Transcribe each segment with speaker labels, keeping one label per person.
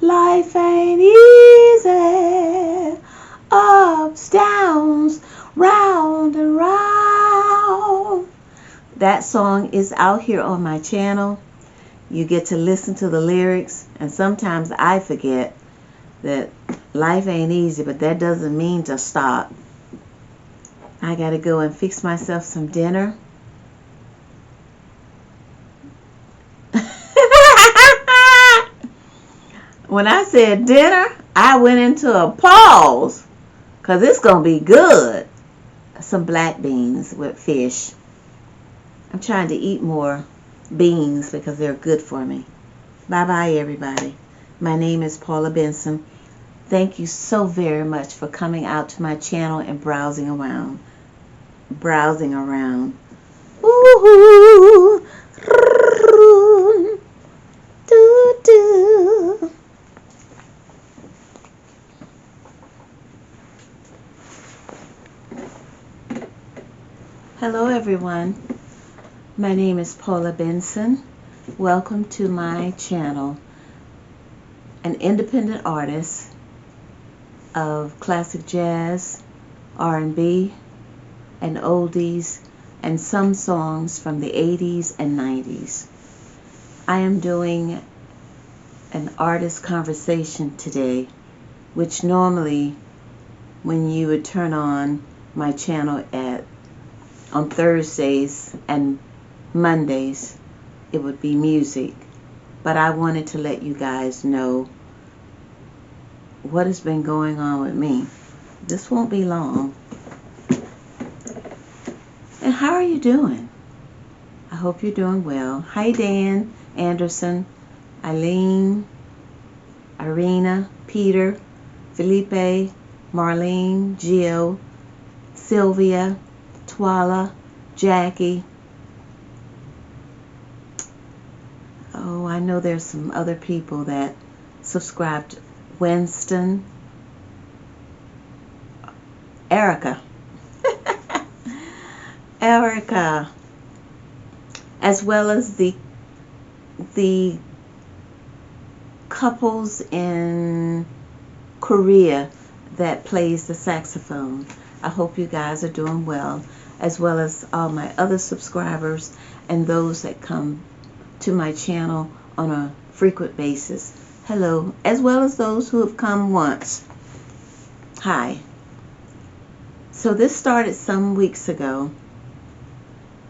Speaker 1: Life ain't easy. Ups, downs, round and round. That song is out here on my channel. You get to listen to the lyrics, and sometimes I forget that life ain't easy, but that doesn't mean to stop. I gotta go and fix myself some dinner. When I said dinner, I went into a pause, because it's going to be good. Some black beans with fish. I'm trying to eat more beans because they're good for me. Bye-bye, everybody. My name is Paula Benson. Thank you so very much for coming out to my channel and browsing around. Woo-hoo! Do-do. Hello everyone, my name is Paula Benson. Welcome to my channel, an independent artist of classic jazz, R&B, and oldies, and some songs from the 80s and 90s. I am doing an artist conversation today, which normally when you would turn on my channel on Thursdays and Mondays, it would be music. But I wanted to let you guys know what has been going on with me. This won't be long. And how are you doing? I hope you're doing well. Hi Dan, Anderson, Eileen, Irina, Peter, Felipe, Marlene, Gio, Sylvia, Twala, Jackie. Oh, I know there's some other people that subscribed. Winston, Erica, Erica, as well as the couples in Korea that plays the saxophone. I hope you guys are doing well, as well as all my other subscribers and those that come to my channel on a frequent basis. Hello, as well as those who have come once. Hi. So this started some weeks ago,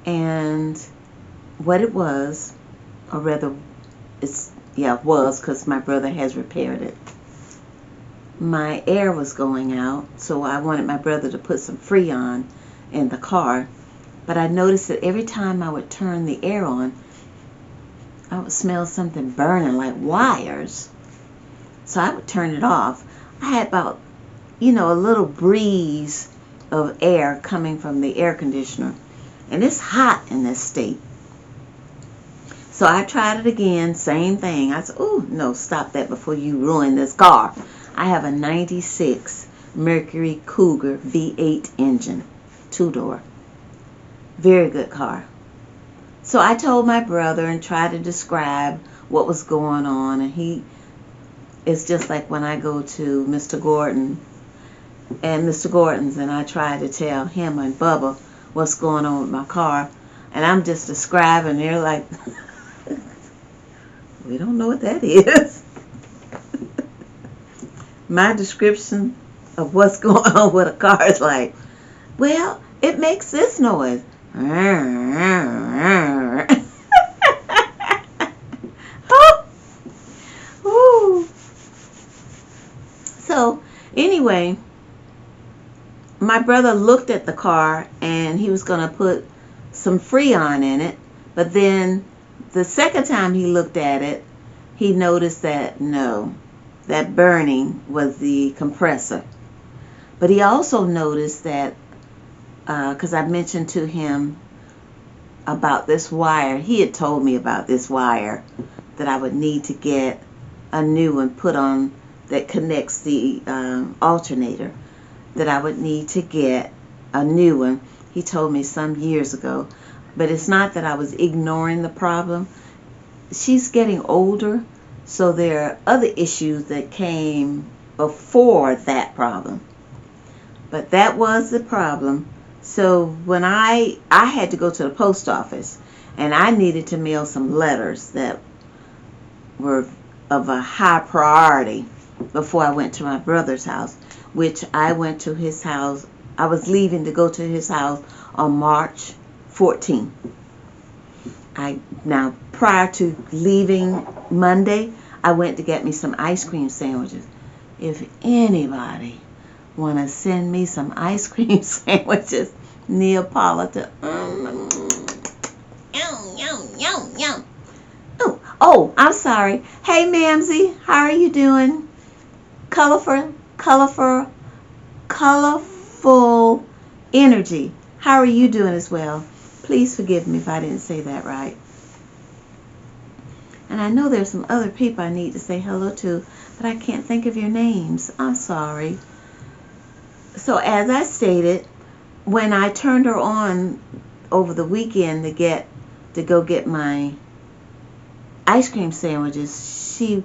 Speaker 1: and what it was, or rather, it was, because my brother has repaired it. My air was going out, so I wanted my brother to put some Freon in the car. But I noticed that every time I would turn the air on, I would smell something burning, like wires. So I would turn it off. I had about, a little breeze of air coming from the air conditioner. And it's hot in this state. So I tried it again, same thing. I said, oh, no, stop that before you ruin this car. I have a 96 Mercury Cougar V8 engine, 2-door. Very good car. So I told my brother and tried to describe what was going on. And it's just like when I go to Mr. Gordon and Mr. Gordon's and I try to tell him and Bubba what's going on with my car. And I'm just describing. They're like, we don't know what that is. My description of what's going on with a car is like, well, it makes this noise. So anyway, my brother looked at the car and he was going to put some Freon in it, but then the second time he looked at it, he noticed that no, that burning was the compressor. But he also noticed that, because I mentioned to him about this wire, he had told me about this wire that I would need to get a new one put on that connects the alternator, that I would need to get a new one. He told me some years ago. But it's not that I was ignoring the problem. She's getting older, So there are other issues that came before that problem. But that was the problem. So when I had to go to the post office, and I needed to mail some letters that were of a high priority before I went to my brother's house, which I went to his house. I was leaving to go to his house on March 14th. Now, prior to leaving Monday, I went to get me some ice cream sandwiches. If anybody want to send me some ice cream sandwiches, Neapolitan. Yum. Oh, I'm sorry. Hey, Mamsie, how are you doing? Colorful energy. How are you doing as well? Please forgive me if I didn't say that right. And I know there's some other people I need to say hello to, but I can't think of your names. I'm sorry. So as I stated, when I turned her on over the weekend to go get my ice cream sandwiches, she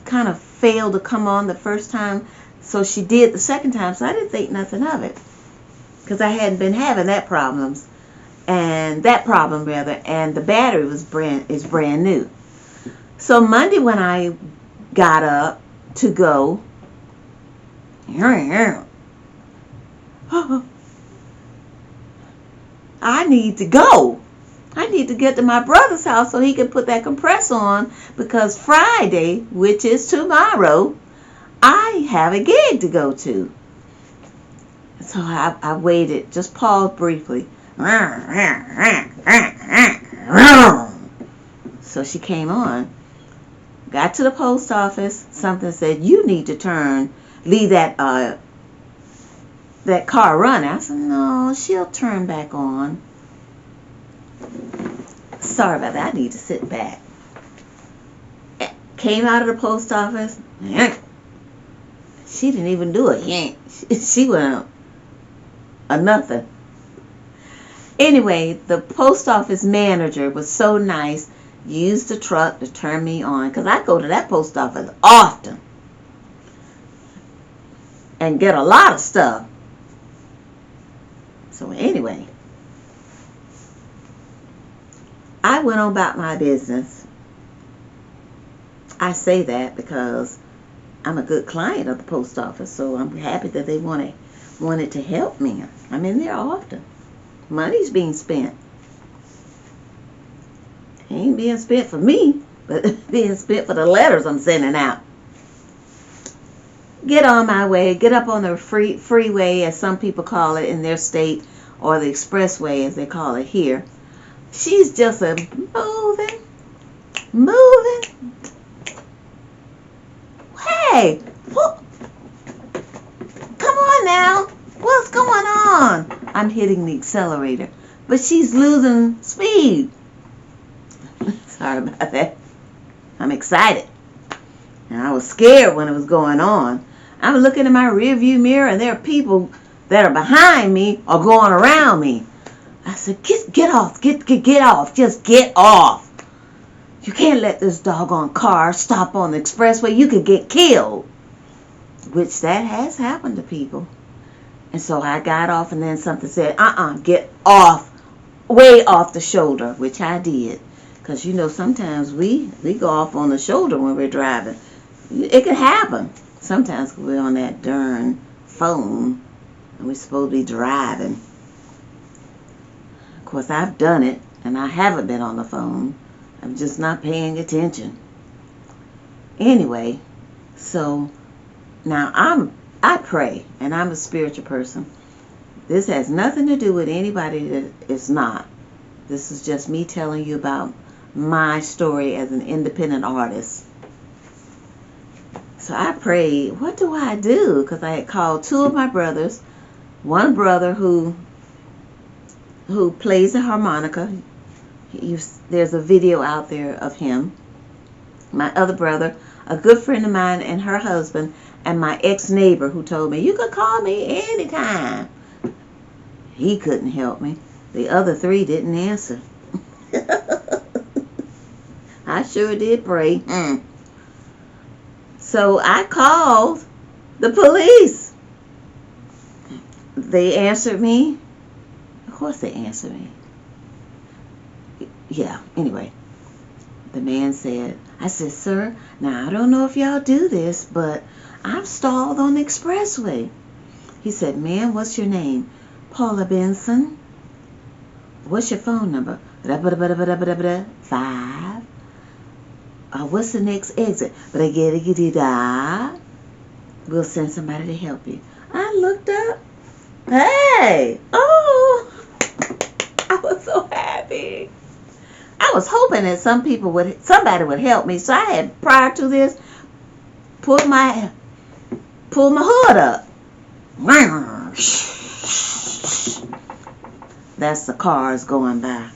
Speaker 1: kind of failed to come on the first time, so she did the second time, so I didn't think nothing of it, because I hadn't been having that problem, and the battery is brand new. So Monday when I got up to go, I need to go. I need to get to my brother's house so he can put that compressor on, because Friday, which is tomorrow, I have a gig to go to. So I waited, just paused briefly. So she came on. Got to the post office. Something said, you need to leave that car running. I said, no, she'll turn back on. Sorry about that. I need to sit back. Came out of the post office. She didn't even do it. She went a nothing. Anyway, the post office manager was so nice, used the truck to turn me on, because I go to that post office often and get a lot of stuff. So anyway, I went on about my business. I say that because I'm a good client of the post office, so I'm happy that they wanted to help me. I'm in there often. Money's being spent. It ain't being spent for me, but being spent for the letters I'm sending out. Get on my way. Get up on the freeway, as some people call it in their state, or the expressway, as they call it here. She's just a moving. Hey, come on now. What's going on? I'm hitting the accelerator, but she's losing speed. Sorry about that. I'm excited. And I was scared when it was going on. I'm looking in my rearview mirror, and there are people that are behind me or going around me. I said, get off. Get off. Just get off. You can't let this doggone car stop on the expressway. You could get killed. Which that has happened to people. And so I got off, and then something said, get off. Way off the shoulder, which I did. Because, sometimes we go off on the shoulder when we're driving. It can happen. Sometimes we're on that darn phone, and we're supposed to be driving. Of course, I've done it, and I haven't been on the phone. I'm just not paying attention. Anyway, so now I pray, and I'm a spiritual person. This has nothing to do with anybody that is not. This is just me telling you about my story as an independent artist. So I prayed, what do I do? Because I had called two of my brothers. One brother who plays the harmonica. There's a video out there of him. My other brother, a good friend of mine and her husband, and my ex-neighbor who told me, you could call me anytime. He couldn't help me. The other three didn't answer. I sure did pray. So I called the police. They answered me. Of course they answered me. Yeah, anyway. The man said, I said, sir, now I don't know if y'all do this, but I'm stalled on the expressway. He said, ma'am, what's your name? Paula Benson. What's your phone number? 5. What's the next exit? We'll send somebody to help you. I looked up. Hey! Oh! I was so happy. I was hoping that somebody would help me. So I had, prior to this, pulled my hood up. That's the cars going by.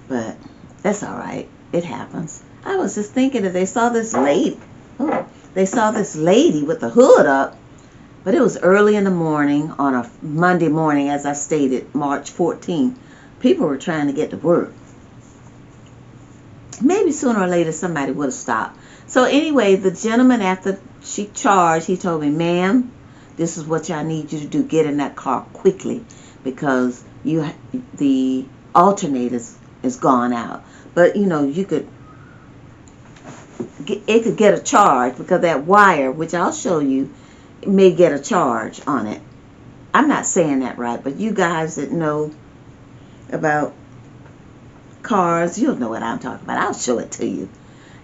Speaker 1: But that's all right. It happens. I was just thinking that they saw this lady with the hood up. But it was early in the morning on a Monday morning, as I stated, March 14th. People were trying to get to work. Maybe sooner or later somebody would have stopped. So anyway, the gentleman, after she charged, he told me, ma'am, this is what y'all need you to do. Get in that car quickly because the alternator is gone out. But, it could get a charge because that wire, which I'll show you, may get a charge on it. I'm not saying that right, but you guys that know about cars, you'll know what I'm talking about. I'll show it to you.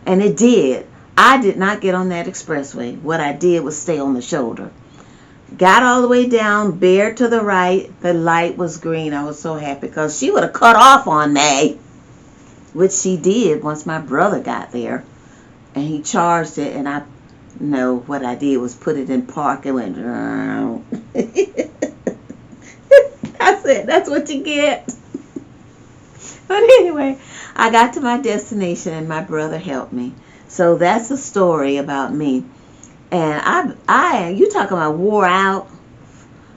Speaker 1: And it did. I did not get on that expressway. What I did was stay on the shoulder. Got all the way down, bare to the right. The light was green. I was so happy because she would have cut off on me, which she did once my brother got there. And he charged it, and I know what I did was put it in park and went. I said, that's what you get. But anyway, I got to my destination and my brother helped me. So that's a story about me. And you talking about wore out.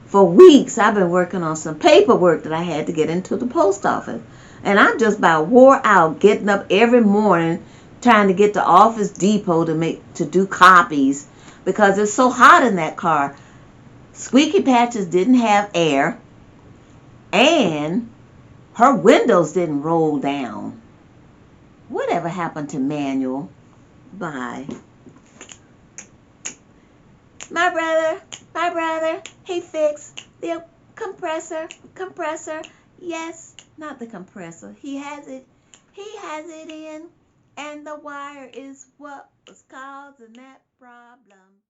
Speaker 1: For weeks, I've been working on some paperwork that I had to get into the post office. And I'm just about wore out getting up every morning trying to get to Office Depot to do copies because it's so hot in that car. Squeaky Patches didn't have air and her windows didn't roll down. Whatever happened to manual? Bye. My brother, he fixed the compressor. Yes, not the compressor. He has it in, and the wire is what was causing that problem.